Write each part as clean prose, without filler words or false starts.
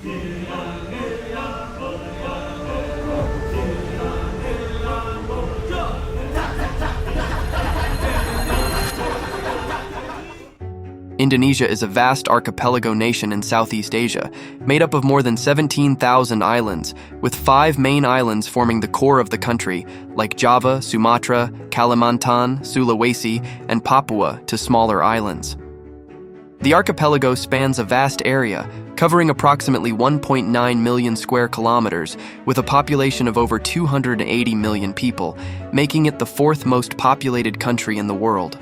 Indonesia is a vast archipelago nation in Southeast Asia, made up of more than 17,000 islands, with 5 main islands forming the core of the country, like Java, Sumatra, Kalimantan, Sulawesi, and Papua, to smaller islands. The archipelago spans a vast area, covering approximately 1.9 million square kilometers, with a population of over 280 million people, making it the 4th most populated country in the world.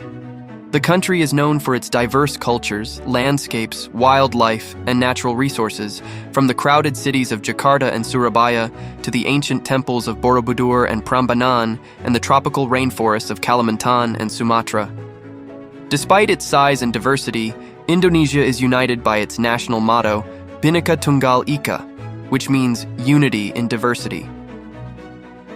The country is known for its diverse cultures, landscapes, wildlife, and natural resources, from the crowded cities of Jakarta and Surabaya to the ancient temples of Borobudur and Prambanan and the tropical rainforests of Kalimantan and Sumatra. Despite its size and diversity, Indonesia is united by its national motto, Bhinneka Tunggal Ika, which means unity in diversity.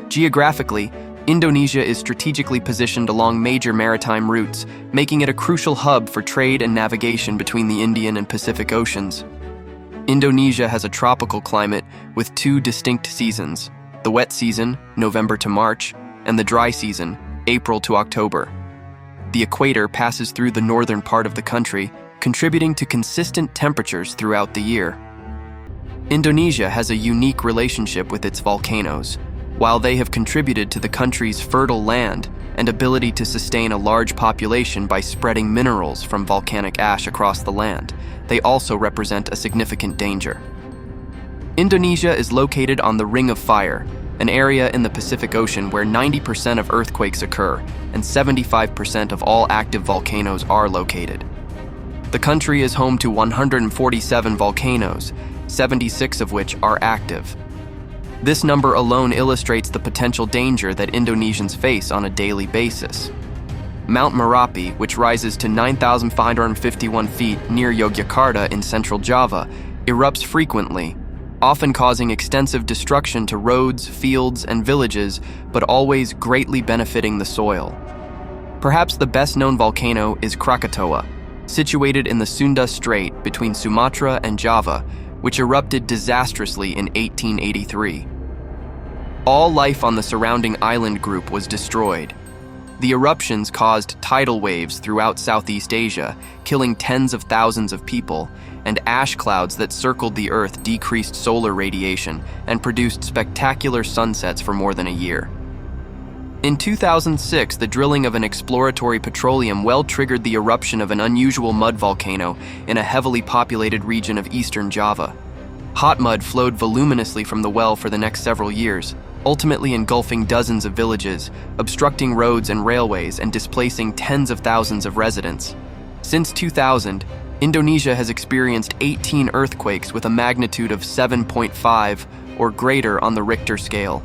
Geographically, Indonesia is strategically positioned along major maritime routes, making it a crucial hub for trade and navigation between the Indian and Pacific Oceans. Indonesia has a tropical climate with 2 distinct seasons, the wet season, November to March, and the dry season, April to October. The equator passes through the northern part of the country, contributing to consistent temperatures throughout the year. Indonesia has a unique relationship with its volcanoes. While they have contributed to the country's fertile land and ability to sustain a large population by spreading minerals from volcanic ash across the land, they also represent a significant danger. Indonesia is located on the Ring of Fire, an area in the Pacific Ocean where 90% of earthquakes occur and 75% of all active volcanoes are located. The country is home to 147 volcanoes, 76 of which are active. This number alone illustrates the potential danger that Indonesians face on a daily basis. Mount Merapi, which rises to 9,551 feet near Yogyakarta in central Java, erupts frequently, often causing extensive destruction to roads, fields, and villages, but always greatly benefiting the soil. Perhaps the best-known volcano is Krakatoa, situated in the Sunda Strait between Sumatra and Java, which erupted disastrously in 1883. All life on the surrounding island group was destroyed. The eruptions caused tidal waves throughout Southeast Asia, killing tens of thousands of people, and ash clouds that circled the Earth decreased solar radiation and produced spectacular sunsets for more than a year. In 2006, the drilling of an exploratory petroleum well triggered the eruption of an unusual mud volcano in a heavily populated region of eastern Java. Hot mud flowed voluminously from the well for the next several years, ultimately engulfing dozens of villages, obstructing roads and railways, and displacing tens of thousands of residents. Since 2000, Indonesia has experienced 18 earthquakes with a magnitude of 7.5 or greater on the Richter scale.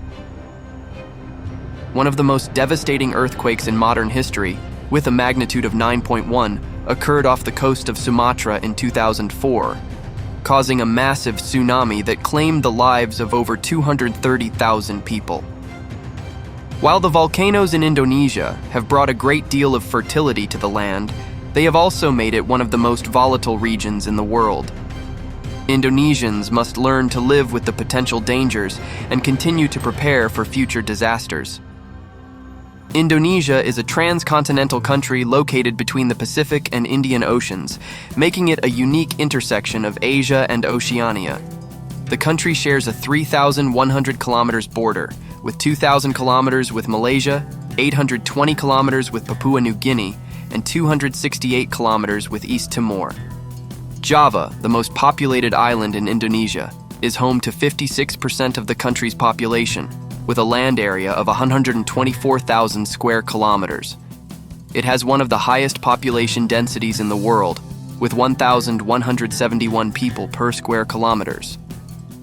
One of the most devastating earthquakes in modern history, with a magnitude of 9.1, occurred off the coast of Sumatra in 2004, causing a massive tsunami that claimed the lives of over 230,000 people. While the volcanoes in Indonesia have brought a great deal of fertility to the land, they have also made it one of the most volatile regions in the world. Indonesians must learn to live with the potential dangers and continue to prepare for future disasters. Indonesia is a transcontinental country located between the Pacific and Indian Oceans, making it a unique intersection of Asia and Oceania. The country shares a 3,100 kilometers border, with 2,000 kilometers with Malaysia, 820 kilometers with Papua New Guinea, and 268 kilometers with East Timor. Java, the most populated island in Indonesia, is home to 56% of the country's population, with a land area of 124,000 square kilometers. It has one of the highest population densities in the world, with 1,171 people per square kilometers.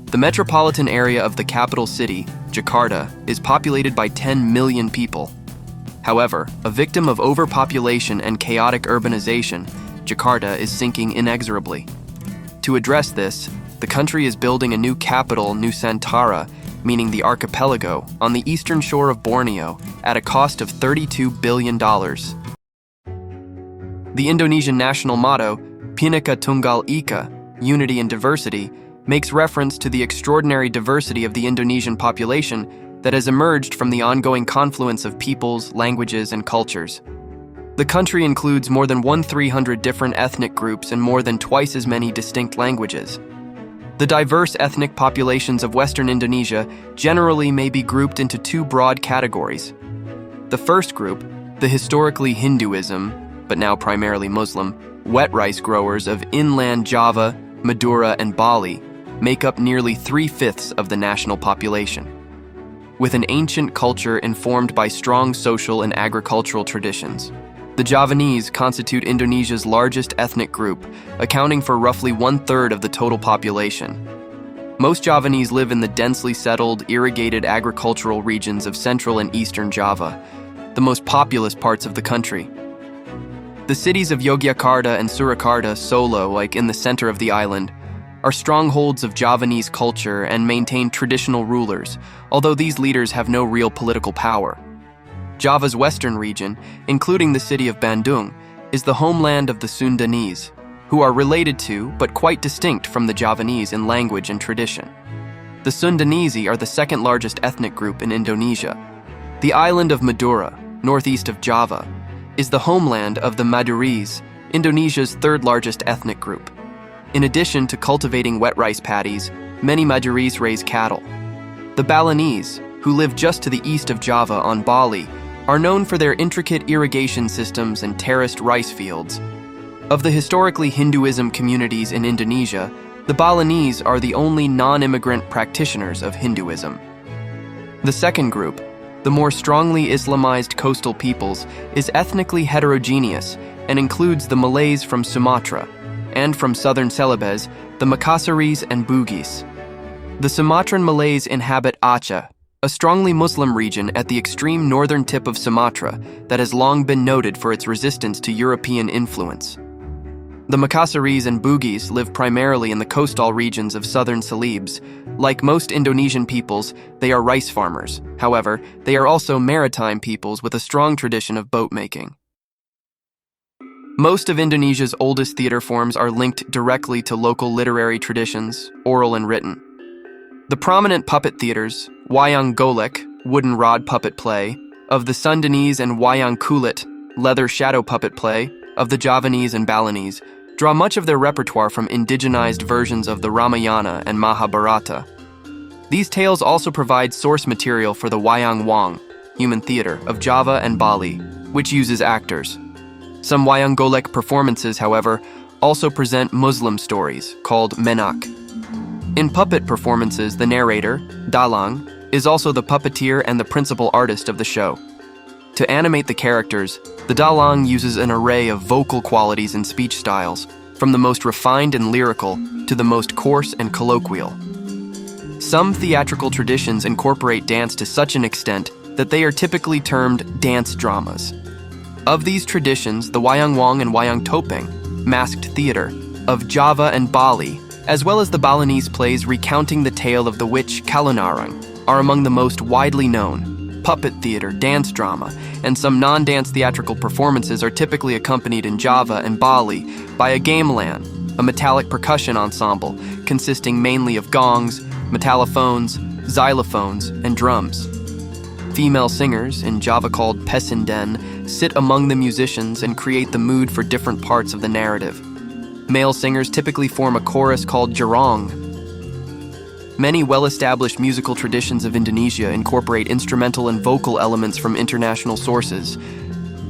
The metropolitan area of the capital city, Jakarta, is populated by 10 million people. However, a victim of overpopulation and chaotic urbanization, Jakarta is sinking inexorably. To address this, the country is building a new capital, Nusantara, meaning the archipelago, on the eastern shore of Borneo at a cost of $32 billion. The Indonesian national motto, Bhinneka Tunggal Ika, unity in diversity, makes reference to the extraordinary diversity of the Indonesian population that has emerged from the ongoing confluence of peoples, languages, and cultures. The country includes more than 1,300 different ethnic groups and more than twice as many distinct languages. The diverse ethnic populations of Western Indonesia generally may be grouped into two broad categories. The first group, the historically Hinduism, but now primarily Muslim, wet rice growers of inland Java, Madura, and Bali, make up nearly 3/5 of the national population. With an ancient culture informed by strong social and agricultural traditions, the Javanese constitute Indonesia's largest ethnic group, accounting for roughly 1/3 of the total population. Most Javanese live in the densely settled, irrigated agricultural regions of central and eastern Java, the most populous parts of the country. The cities of Yogyakarta and Surakarta, Solo, like in the center of the island, are strongholds of Javanese culture and maintain traditional rulers, although these leaders have no real political power. Java's western region, including the city of Bandung, is the homeland of the Sundanese, who are related to but quite distinct from the Javanese in language and tradition. The Sundanese are the second largest ethnic group in Indonesia. The island of Madura, northeast of Java, is the homeland of the Madurese, Indonesia's third largest ethnic group. In addition to cultivating wet rice paddies, many Madurese raise cattle. The Balinese, who live just to the east of Java on Bali, are known for their intricate irrigation systems and terraced rice fields. Of the historically Hinduism communities in Indonesia, the Balinese are the only non-immigrant practitioners of Hinduism. The second group, the more strongly Islamized coastal peoples, is ethnically heterogeneous and includes the Malays from Sumatra, and from southern Celebes, the Makassaris and Bugis. The Sumatran Malays inhabit Aceh, a strongly Muslim region at the extreme northern tip of Sumatra that has long been noted for its resistance to European influence. The Makassaris and Bugis live primarily in the coastal regions of southern Celebes. Like most Indonesian peoples, they are rice farmers. However, they are also maritime peoples with a strong tradition of boat making. Most of Indonesia's oldest theater forms are linked directly to local literary traditions, oral and written. The prominent puppet theaters, Wayang Golek, wooden rod puppet play, of the Sundanese, and Wayang Kulit, leather shadow puppet play, of the Javanese and Balinese, draw much of their repertoire from indigenized versions of the Ramayana and Mahabharata. These tales also provide source material for the Wayang Wong, human theater, of Java and Bali, which uses actors. Some Wayang Golek performances, however, also present Muslim stories, called Menak. In puppet performances, the narrator, Dalang, is also the puppeteer and the principal artist of the show. To animate the characters, the Dalang uses an array of vocal qualities and speech styles, from the most refined and lyrical to the most coarse and colloquial. Some theatrical traditions incorporate dance to such an extent that they are typically termed dance dramas. Of these traditions, the Wayang Wong and Wayang Topeng, masked theater, of Java and Bali, as well as the Balinese plays recounting the tale of the witch Kalunarang, are among the most widely known. Puppet theater, dance drama, and some non-dance theatrical performances are typically accompanied in Java and Bali by a gamelan, a metallic percussion ensemble consisting mainly of gongs, metallophones, xylophones, and drums. Female singers, in Java called Pesinden, sit among the musicians and create the mood for different parts of the narrative. Male singers typically form a chorus called Jarong. Many well-established musical traditions of Indonesia incorporate instrumental and vocal elements from international sources.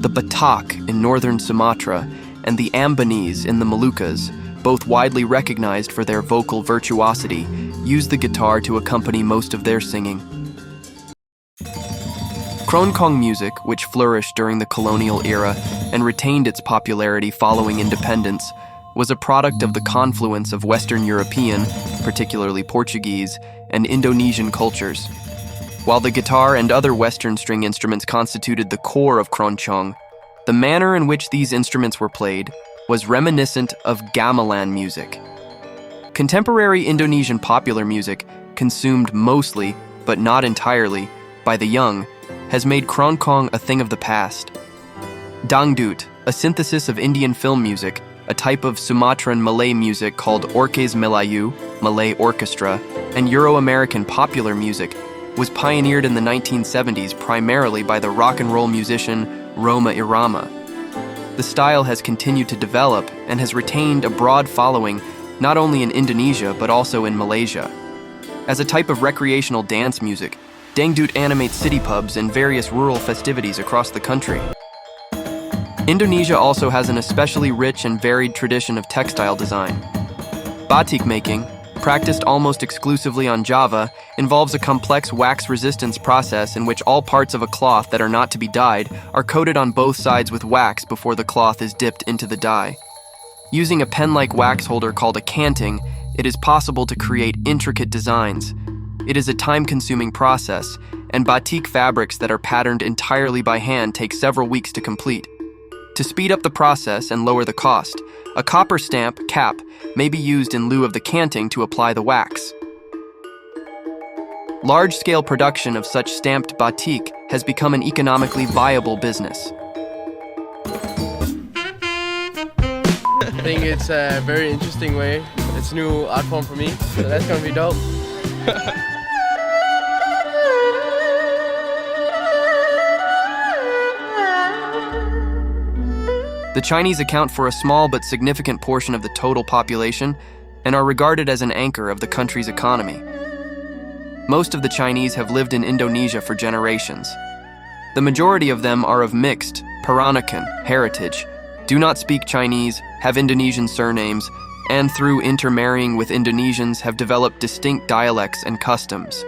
The Batak in northern Sumatra and the Ambonese in the Moluccas, both widely recognized for their vocal virtuosity, use the guitar to accompany most of their singing. Kronkong music, which flourished during the colonial era and retained its popularity following independence, was a product of the confluence of Western European, particularly Portuguese, and Indonesian cultures. While the guitar and other Western string instruments constituted the core of Kroncong, the manner in which these instruments were played was reminiscent of gamelan music. Contemporary Indonesian popular music, consumed mostly, but not entirely, by the young, has made Kronkong a thing of the past. Dangdut, a synthesis of Indian film music, a type of Sumatran Malay music called Orkes Melayu, Malay orchestra, and Euro-American popular music, was pioneered in the 1970s primarily by the rock and roll musician Rhoma Irama. The style has continued to develop and has retained a broad following not only in Indonesia but also in Malaysia. As a type of recreational dance music, Dangdut animates city pubs and various rural festivities across the country. Indonesia also has an especially rich and varied tradition of textile design. Batik making, practiced almost exclusively on Java, involves a complex wax resistance process in which all parts of a cloth that are not to be dyed are coated on both sides with wax before the cloth is dipped into the dye. Using a pen-like wax holder called a canting, it is possible to create intricate designs. It is a time-consuming process, and batik fabrics that are patterned entirely by hand take several weeks to complete. To speed up the process and lower the cost, a copper stamp, cap, may be used in lieu of the canting to apply the wax. Large-scale production of such stamped batik has become an economically viable business. I think it's a very interesting way. It's a new art form for me, so that's gonna be dope. The Chinese account for a small but significant portion of the total population and are regarded as an anchor of the country's economy. Most of the Chinese have lived in Indonesia for generations. The majority of them are of mixed, Peranakan, heritage, do not speak Chinese, have Indonesian surnames, and through intermarrying with Indonesians have developed distinct dialects and customs.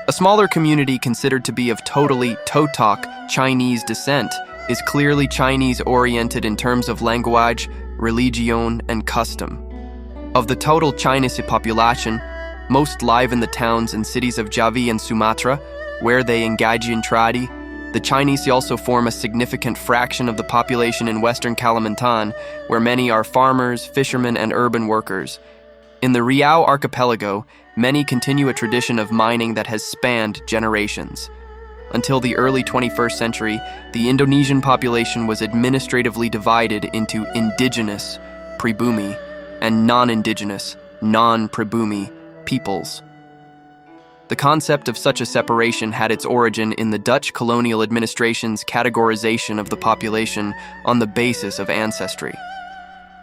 A smaller community considered to be of totally Totok Chinese descent is clearly Chinese-oriented in terms of language, religion, and custom. Of the total Chinese population, most live in the towns and cities of Java and Sumatra, where they engage in trade. The Chinese also form a significant fraction of the population in western Kalimantan, where many are farmers, fishermen, and urban workers. In the Riau archipelago, many continue a tradition of mining that has spanned generations. Until the early 21st century, the Indonesian population was administratively divided into indigenous, pribumi, and non-indigenous, non-pribumi, peoples. The concept of such a separation had its origin in the Dutch colonial administration's categorization of the population on the basis of ancestry.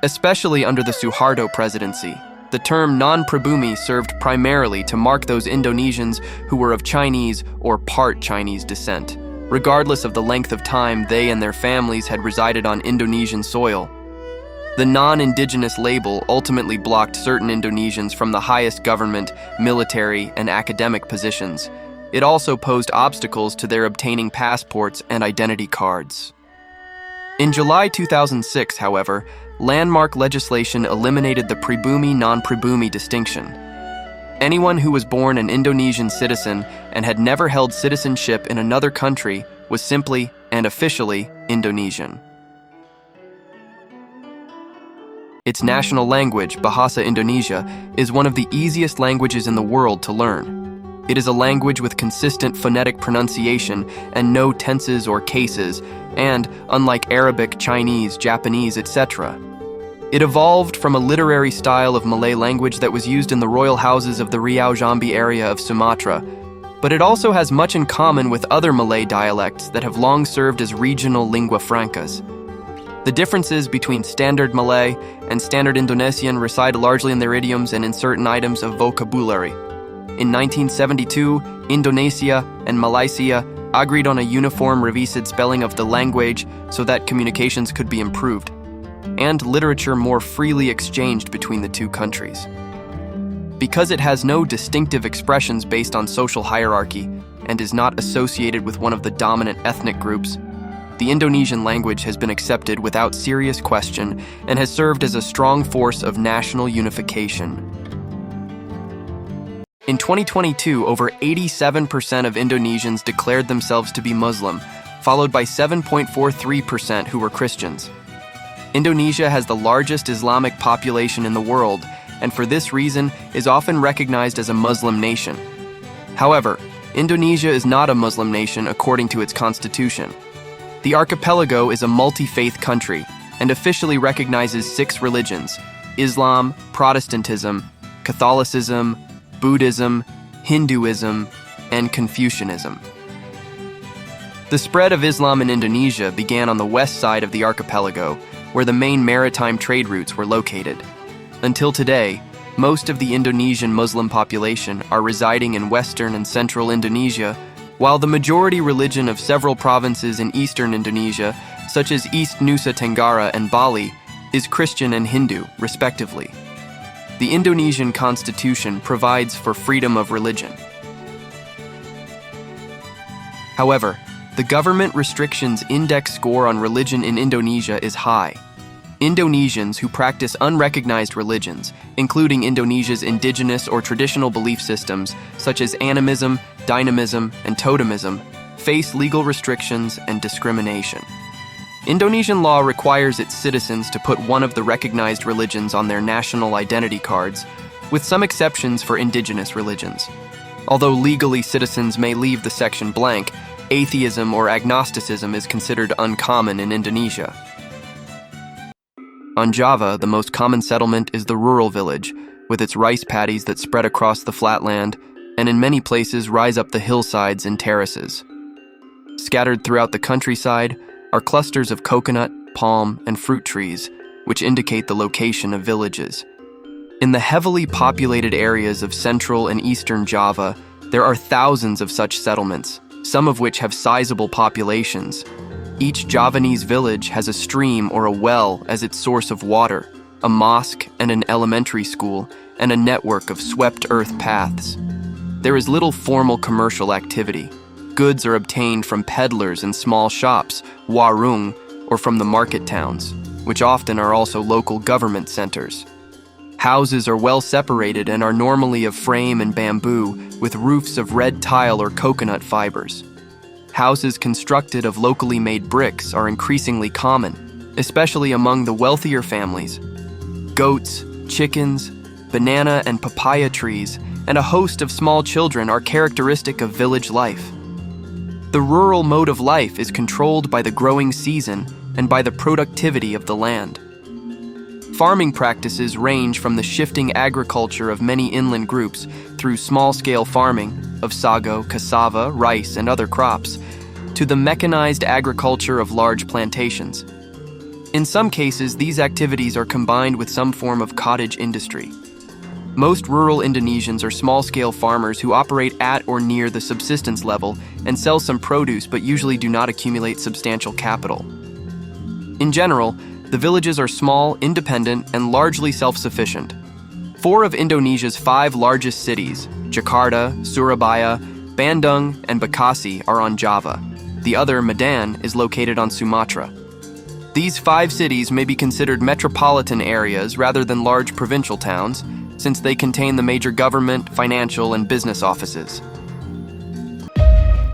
Especially under the Suharto presidency, the term non-pribumi served primarily to mark those Indonesians who were of Chinese or part Chinese descent, regardless of the length of time they and their families had resided on Indonesian soil. The non-indigenous label ultimately blocked certain Indonesians from the highest government, military, and academic positions. It also posed obstacles to their obtaining passports and identity cards. In July 2006, however, landmark legislation eliminated the pribumi-non-pribumi distinction. Anyone who was born an Indonesian citizen and had never held citizenship in another country was simply and officially Indonesian. Its national language, Bahasa Indonesia, is one of the easiest languages in the world to learn. It is a language with consistent phonetic pronunciation and no tenses or cases, and, unlike Arabic, Chinese, Japanese, etc., it evolved from a literary style of Malay language that was used in the royal houses of the Riau Jambi area of Sumatra, but it also has much in common with other Malay dialects that have long served as regional lingua francas. The differences between Standard Malay and Standard Indonesian reside largely in their idioms and in certain items of vocabulary. In 1972, Indonesia and Malaysia agreed on a uniform revised spelling of the language so that communications could be improved, and literature more freely exchanged between the two countries. Because it has no distinctive expressions based on social hierarchy and is not associated with one of the dominant ethnic groups, the Indonesian language has been accepted without serious question and has served as a strong force of national unification. In 2022, over 87% of Indonesians declared themselves to be Muslim, followed by 7.43% who were Christians. Indonesia has the largest Islamic population in the world, and for this reason is often recognized as a Muslim nation. However, Indonesia is not a Muslim nation according to its constitution. The archipelago is a multi-faith country, and officially recognizes 6 religions: Islam, Protestantism, Catholicism, Buddhism, Hinduism, and Confucianism. The spread of Islam in Indonesia began on the west side of the archipelago, where the main maritime trade routes were located. Until today, most of the Indonesian Muslim population are residing in western and central Indonesia, while the majority religion of several provinces in eastern Indonesia, such as East Nusa Tenggara and Bali, is Christian and Hindu, respectively. The Indonesian constitution provides for freedom of religion. However, the government restrictions index score on religion in Indonesia is high. Indonesians who practice unrecognized religions, including Indonesia's indigenous or traditional belief systems such as animism, dynamism, and totemism, face legal restrictions and discrimination. Indonesian law requires its citizens to put one of the recognized religions on their national identity cards, with some exceptions for indigenous religions. Although legally citizens may leave the section blank, atheism or agnosticism is considered uncommon in Indonesia. On Java, the most common settlement is the rural village, with its rice paddies that spread across the flatland and in many places rise up the hillsides in terraces. Scattered throughout the countryside are clusters of coconut, palm, and fruit trees, which indicate the location of villages. In the heavily populated areas of central and eastern Java, there are thousands of such settlements, some of which have sizable populations. Each Javanese village has a stream or a well as its source of water, a mosque and an elementary school, and a network of swept earth paths. There is little formal commercial activity. Goods are obtained from peddlers and small shops, warung, or from the market towns, which often are also local government centers. Houses are well separated and are normally of frame and bamboo, with roofs of red tile or coconut fibers. Houses constructed of locally made bricks are increasingly common, especially among the wealthier families. Goats, chickens, banana and papaya trees, and a host of small children are characteristic of village life. The rural mode of life is controlled by the growing season and by the productivity of the land. Farming practices range from the shifting agriculture of many inland groups through small-scale farming of sago, cassava, rice, and other crops, to the mechanized agriculture of large plantations. In some cases, these activities are combined with some form of cottage industry. Most rural Indonesians are small-scale farmers who operate at or near the subsistence level and sell some produce but usually do not accumulate substantial capital. In general, the villages are small, independent, and largely self-sufficient. 4 of Indonesia's 5 largest cities, Jakarta, Surabaya, Bandung, and Bekasi, are on Java. The other, Medan, is located on Sumatra. These 5 cities may be considered metropolitan areas rather than large provincial towns, since they contain the major government, financial, and business offices.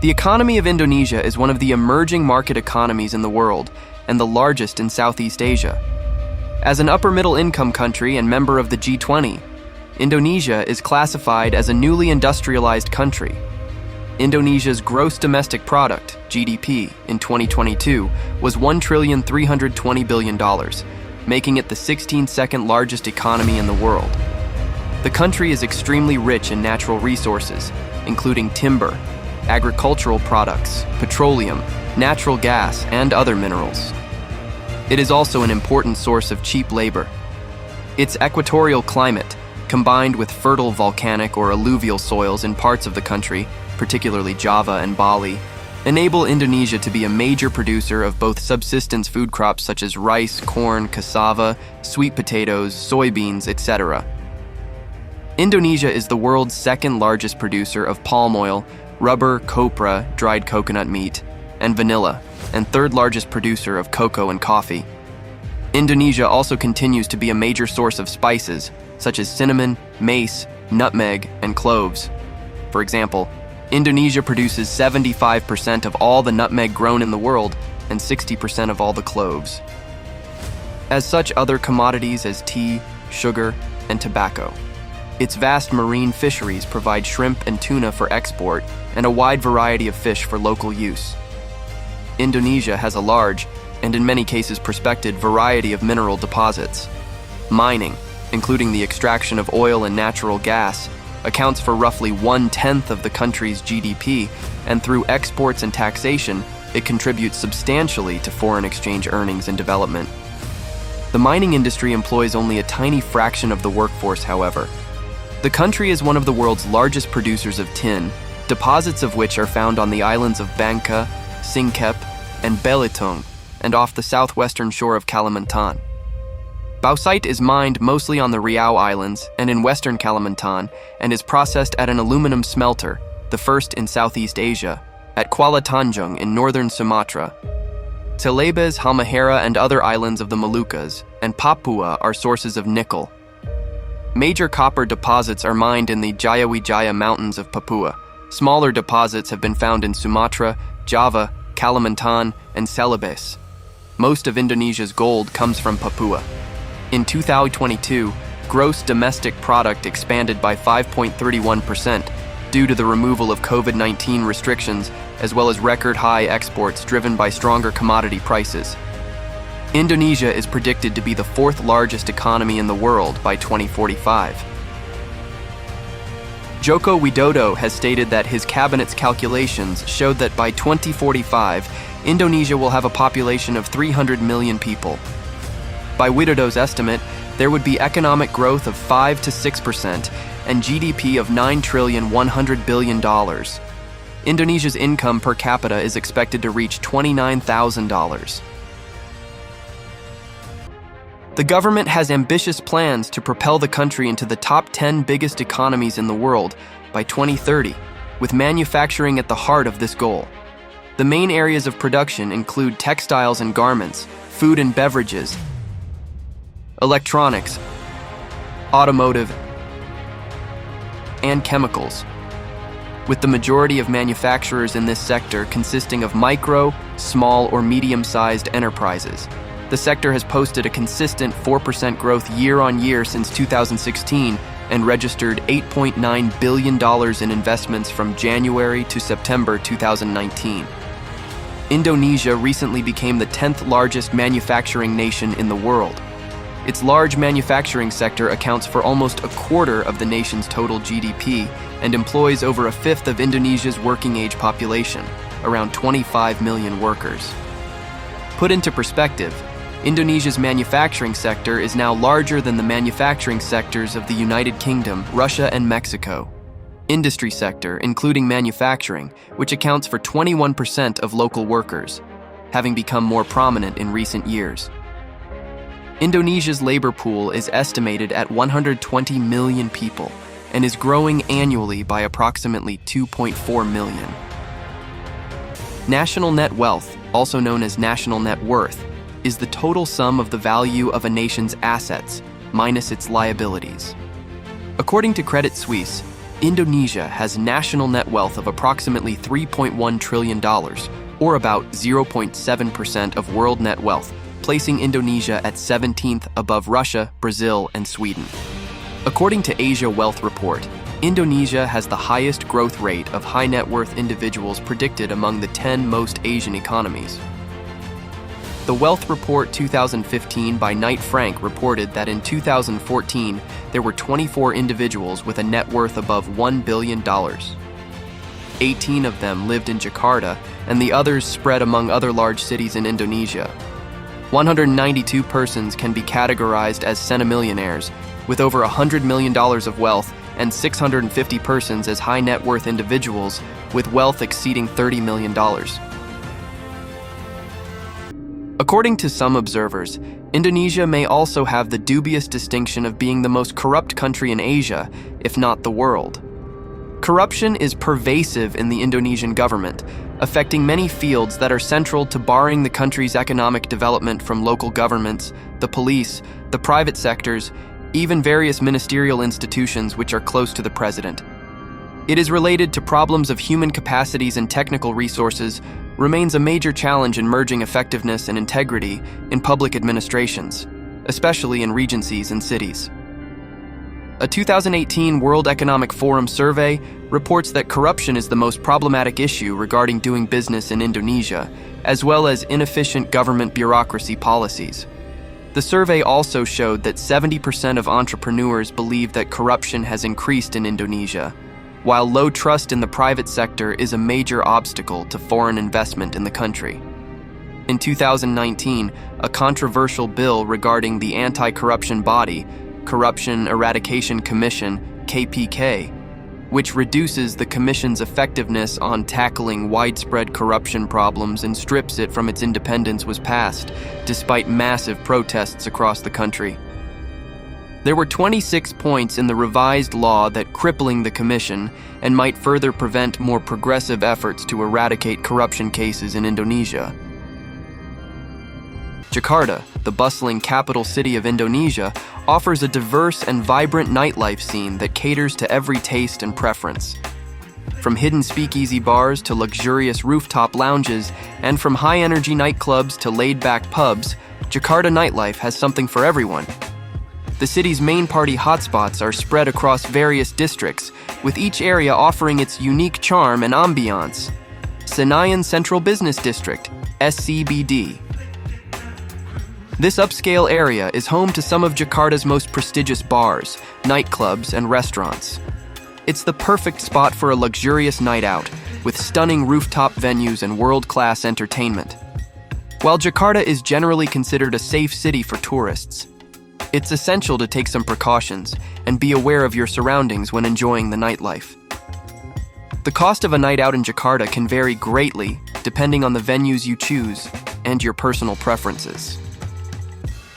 The economy of Indonesia is one of the emerging market economies in the world, and the largest in Southeast Asia. As an upper-middle-income country and member of the G20, Indonesia is classified as a newly industrialized country. Indonesia's gross domestic product, GDP, in 2022 was $1,320 billion, making it the 16th largest economy in the world. The country is extremely rich in natural resources, including timber, agricultural products, petroleum, natural gas, and other minerals. It is also an important source of cheap labor. Its equatorial climate, combined with fertile volcanic or alluvial soils in parts of the country, particularly Java and Bali, enable Indonesia to be a major producer of both subsistence food crops such as rice, corn, cassava, sweet potatoes, soybeans, etc. Indonesia is the world's 2nd largest producer of palm oil, rubber, copra, dried coconut meat, and vanilla, and 3rd largest producer of cocoa and coffee. Indonesia also continues to be a major source of spices, such as cinnamon, mace, nutmeg, and cloves. For example, Indonesia produces 75% of all the nutmeg grown in the world and 60% of all the cloves. As such, other commodities as tea, sugar, and tobacco. Its vast marine fisheries provide shrimp and tuna for export and a wide variety of fish for local use. Indonesia has a large, and in many cases prospected, variety of mineral deposits. Mining, including the extraction of oil and natural gas, accounts for roughly 1/10 of the country's GDP, and through exports and taxation, it contributes substantially to foreign exchange earnings and development. The mining industry employs only a tiny fraction of the workforce, however. The country is one of the world's largest producers of tin, deposits of which are found on the islands of Bangka, Singkep, and Belitung, and off the southwestern shore of Kalimantan. Bauxite is mined mostly on the Riau Islands and in western Kalimantan, and is processed at an aluminum smelter, the first in Southeast Asia, at Kuala Tanjung in northern Sumatra. Celebes, Halmahera, and other islands of the Moluccas, and Papua are sources of nickel. Major copper deposits are mined in the Jayawijaya Mountains of Papua. Smaller deposits have been found in Sumatra, Java, Kalimantan, and Celebes. Most of Indonesia's gold comes from Papua. In 2022, gross domestic product expanded by 5.31% due to the removal of COVID-19 restrictions, as well as record-high exports driven by stronger commodity prices. Indonesia is predicted to be the fourth largest economy in the world by 2045. Joko Widodo has stated that his cabinet's calculations showed that by 2045, Indonesia will have a population of 300 million people. By Widodo's estimate, there would be economic growth of 5 to 6% and GDP of $9.1 trillion. Indonesia's income per capita is expected to reach $29,000. The government has ambitious plans to propel the country into the top 10 biggest economies in the world by 2030, with manufacturing at the heart of this goal. The main areas of production include textiles and garments, food and beverages, electronics, automotive, and chemicals, with the majority of manufacturers in this sector consisting of micro, small, or medium-sized enterprises. The sector has posted a consistent 4% growth year-on-year since 2016 and registered $8.9 billion in investments from January to September 2019. Indonesia recently became the 10th largest manufacturing nation in the world. Its large manufacturing sector accounts for almost a quarter of the nation's total GDP and employs over a fifth of Indonesia's working-age population, around 25 million workers. Put into perspective, Indonesia's manufacturing sector is now larger than the manufacturing sectors of the United Kingdom, Russia, and Mexico. Industry sector, including manufacturing, which accounts for 21% of local workers, having become more prominent in recent years. Indonesia's labor pool is estimated at 120 million people and is growing annually by approximately 2.4 million. National net wealth, also known as national net worth, is the total sum of the value of a nation's assets minus its liabilities. According to Credit Suisse, Indonesia has national net wealth of approximately $3.1 trillion, or about 0.7% of world net wealth, placing Indonesia at 17th above Russia, Brazil, and Sweden. According to Asia Wealth Report, Indonesia has the highest growth rate of high net worth individuals predicted among the 10 most Asian economies. The Wealth Report 2015 by Knight Frank reported that in 2014, there were 24 individuals with a net worth above $1 billion. 18 of them lived in Jakarta, and the others spread among other large cities in Indonesia. 192 persons can be categorized as centimillionaires, with over $100 million of wealth, and 650 persons as high net worth individuals, with wealth exceeding $30 million. According to some observers, Indonesia may also have the dubious distinction of being the most corrupt country in Asia, if not the world. Corruption is pervasive in the Indonesian government, affecting many fields that are central to barring the country's economic development from local governments, the police, the private sectors, even various ministerial institutions which are close to the president. It is related to problems of human capacities and technical resources, remains a major challenge in merging effectiveness and integrity in public administrations, especially in regencies and cities. A 2018 World Economic Forum survey reports that corruption is the most problematic issue regarding doing business in Indonesia, as well as inefficient government bureaucracy policies. The survey also showed that 70% of entrepreneurs believe that corruption has increased in Indonesia, while low trust in the private sector is a major obstacle to foreign investment in the country. In 2019, a controversial bill regarding the anti-corruption body, Corruption Eradication Commission, KPK, which reduces the commission's effectiveness on tackling widespread corruption problems and strips it from its independence, was passed, despite massive protests across the country. There were 26 points in the revised law that crippling the commission and might further prevent more progressive efforts to eradicate corruption cases in Indonesia. Jakarta, the bustling capital city of Indonesia, offers a diverse and vibrant nightlife scene that caters to every taste and preference. From hidden speakeasy bars to luxurious rooftop lounges, and from high-energy nightclubs to laid-back pubs, Jakarta nightlife has something for everyone. The city's main party hotspots are spread across various districts, with each area offering its unique charm and ambiance. Senayan Central Business District, SCBD. This upscale area is home to some of Jakarta's most prestigious bars, nightclubs, and restaurants. It's the perfect spot for a luxurious night out, with stunning rooftop venues and world-class entertainment. While Jakarta is generally considered a safe city for tourists, it's essential to take some precautions and be aware of your surroundings when enjoying the nightlife. The cost of a night out in Jakarta can vary greatly depending on the venues you choose and your personal preferences.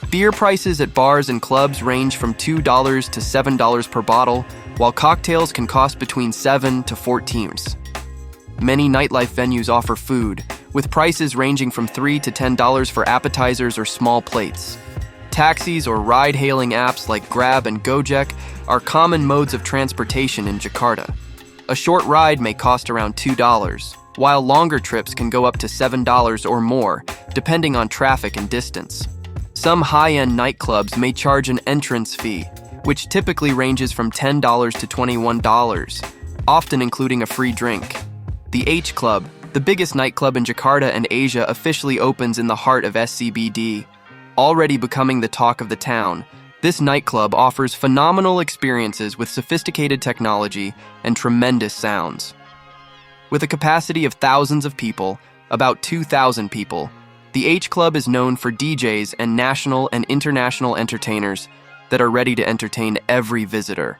Beer prices at bars and clubs range from $2 to $7 per bottle, while cocktails can cost between $7 to $14. Many nightlife venues offer food, with prices ranging from $3 to $10 for appetizers or small plates. Taxis or ride-hailing apps like Grab and Gojek are common modes of transportation in Jakarta. A short ride may cost around $2, while longer trips can go up to $7 or more, depending on traffic and distance. Some high-end nightclubs may charge an entrance fee, which typically ranges from $10 to $21, often including a free drink. The H Club, the biggest nightclub in Jakarta and Asia, officially opens in the heart of SCBD. Already becoming the talk of the town, this nightclub offers phenomenal experiences with sophisticated technology and tremendous sounds. With a capacity of thousands of people, about 2,000 people, the H Club is known for DJs and national and international entertainers that are ready to entertain every visitor.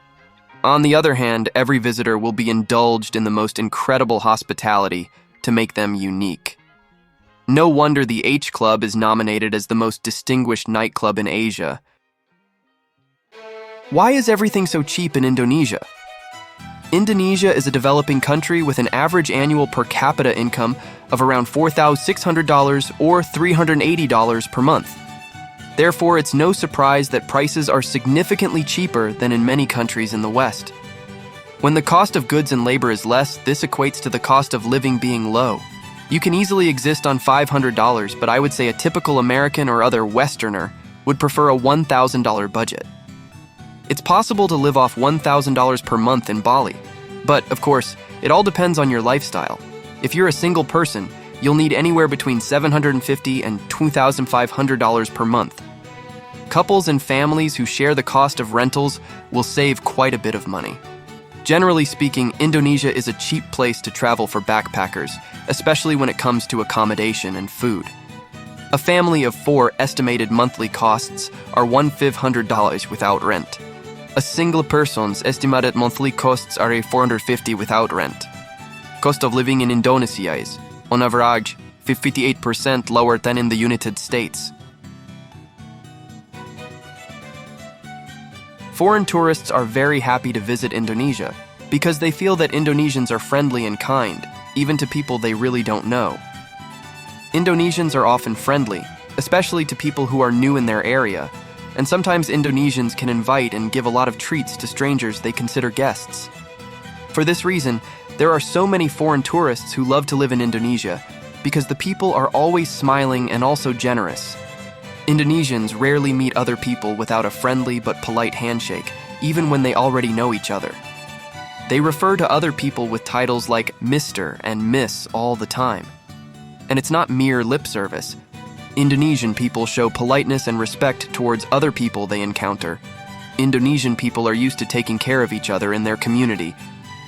On the other hand, every visitor will be indulged in the most incredible hospitality to make them unique. No wonder the H Club is nominated as the most distinguished nightclub in Asia. Why is everything so cheap in Indonesia? Indonesia is a developing country with an average annual per capita income of around $4,600 or $380 per month. Therefore, it's no surprise that prices are significantly cheaper than in many countries in the West. When the cost of goods and labor is less, this equates to the cost of living being low. You can easily exist on $500, but I would say a typical American or other Westerner would prefer a $1,000 budget. It's possible to live off $1,000 per month in Bali, but of course, it all depends on your lifestyle. If you're a single person, you'll need anywhere between $750 and $2,500 per month. Couples and families who share the cost of rentals will save quite a bit of money. Generally speaking, Indonesia is a cheap place to travel for backpackers, especially when it comes to accommodation and food. A family of 4 estimated monthly costs are $1,500 without rent. A single person's estimated monthly costs are $450 without rent. Cost of living in Indonesia is, on average, 58% lower than in the United States. Foreign tourists are very happy to visit Indonesia because they feel that Indonesians are friendly and kind, even to people they really don't know. Indonesians are often friendly, especially to people who are new in their area, and sometimes Indonesians can invite and give a lot of treats to strangers they consider guests. For this reason, there are so many foreign tourists who love to live in Indonesia because the people are always smiling and also generous. Indonesians rarely meet other people without a friendly but polite handshake, even when they already know each other. They refer to other people with titles like Mr. and Miss all the time. And it's not mere lip service. Indonesian people show politeness and respect towards other people they encounter. Indonesian people are used to taking care of each other in their community.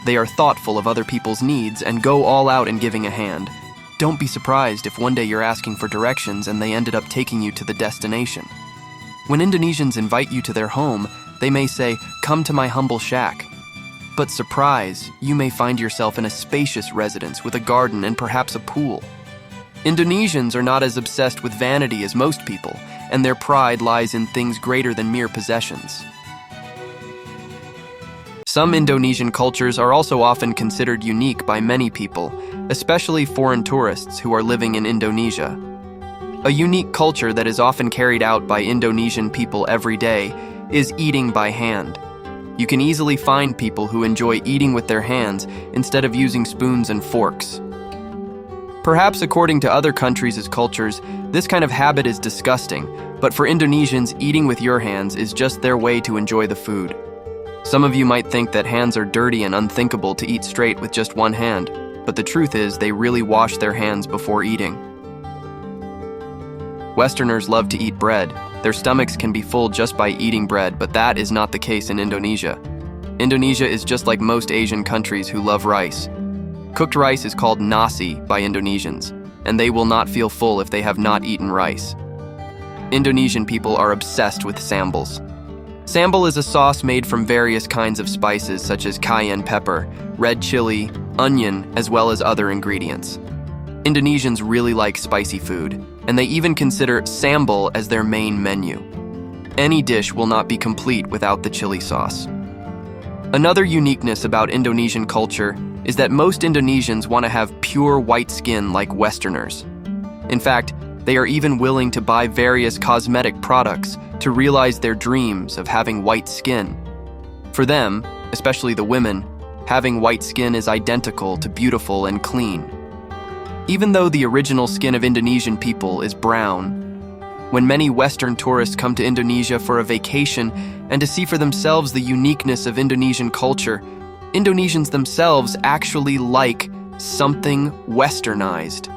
They are thoughtful of other people's needs and go all out in giving a hand. Don't be surprised if one day you're asking for directions and they ended up taking you to the destination. When Indonesians invite you to their home, they may say, "Come to my humble shack." But surprise, you may find yourself in a spacious residence with a garden and perhaps a pool. Indonesians are not as obsessed with vanity as most people, and their pride lies in things greater than mere possessions. Some Indonesian cultures are also often considered unique by many people, especially foreign tourists who are living in Indonesia. A unique culture that is often carried out by Indonesian people every day is eating by hand. You can easily find people who enjoy eating with their hands instead of using spoons and forks. Perhaps according to other countries' cultures, this kind of habit is disgusting, but for Indonesians, eating with your hands is just their way to enjoy the food. Some of you might think that hands are dirty and unthinkable to eat straight with just one hand, but the truth is they really wash their hands before eating. Westerners love to eat bread. Their stomachs can be full just by eating bread, but that is not the case in Indonesia. Indonesia is just like most Asian countries who love rice. Cooked rice is called nasi by Indonesians, and they will not feel full if they have not eaten rice. Indonesian people are obsessed with sambals. Sambal is a sauce made from various kinds of spices such as cayenne pepper, red chili, onion, as well as other ingredients. Indonesians really like spicy food, and they even consider sambal as their main menu. Any dish will not be complete without the chili sauce. Another uniqueness about Indonesian culture is that most Indonesians want to have pure white skin like Westerners. In fact, they are even willing to buy various cosmetic products to realize their dreams of having white skin. For them, especially the women, having white skin is identical to beautiful and clean. Even though the original skin of Indonesian people is brown, when many Western tourists come to Indonesia for a vacation and to see for themselves the uniqueness of Indonesian culture, Indonesians themselves actually like something westernized.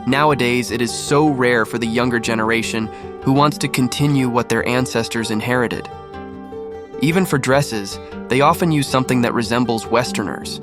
Nowadays, it is so rare for the younger generation who wants to continue what their ancestors inherited. Even for dresses, they often use something that resembles Westerners.